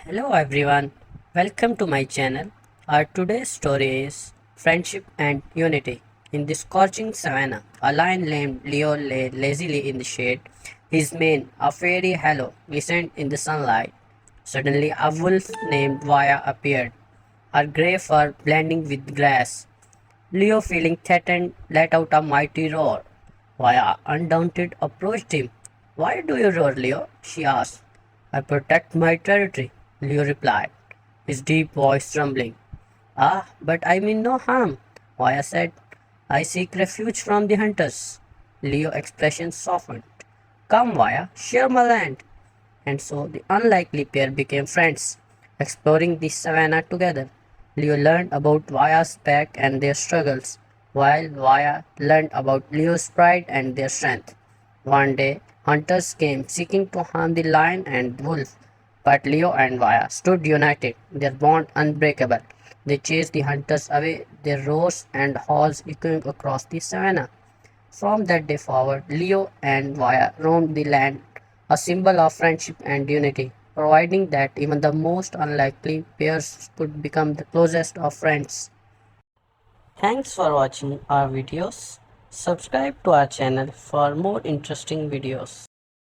Hello everyone, welcome to my channel. Our today's story is Friendship and Unity. In the scorching savannah, a lion named Leo lay lazily in the shade. His mane, a fairy halo, glistened in the sunlight. Suddenly, a wolf named Wahya appeared, her grey fur blending with grass. Leo, feeling threatened, let out a mighty roar. Wahya, undaunted, approached him. Why do you roar, Leo? She asked. I protect my territory, Leo replied, his deep voice trembling. Ah, but I mean no harm, Wahya said. I seek refuge from the hunters. Leo's expression softened. Come, Wahya, share my land. And so the unlikely pair became friends, exploring the savannah together. Leo learned about Vaya's pack and their struggles, while Vaya learned about Leo's pride and their strength. One day, hunters came seeking to harm the lion and wolf, but Leo and Vaya stood united, their bond unbreakable. They chased the hunters away, their roars and howls echoing across the savannah. From that day forward, Leo and Vaya roamed the land, a symbol of friendship and unity, providing that even the most unlikely pairs could become the closest of friends. Thanks for watching our videos. Subscribe to our channel for more interesting videos.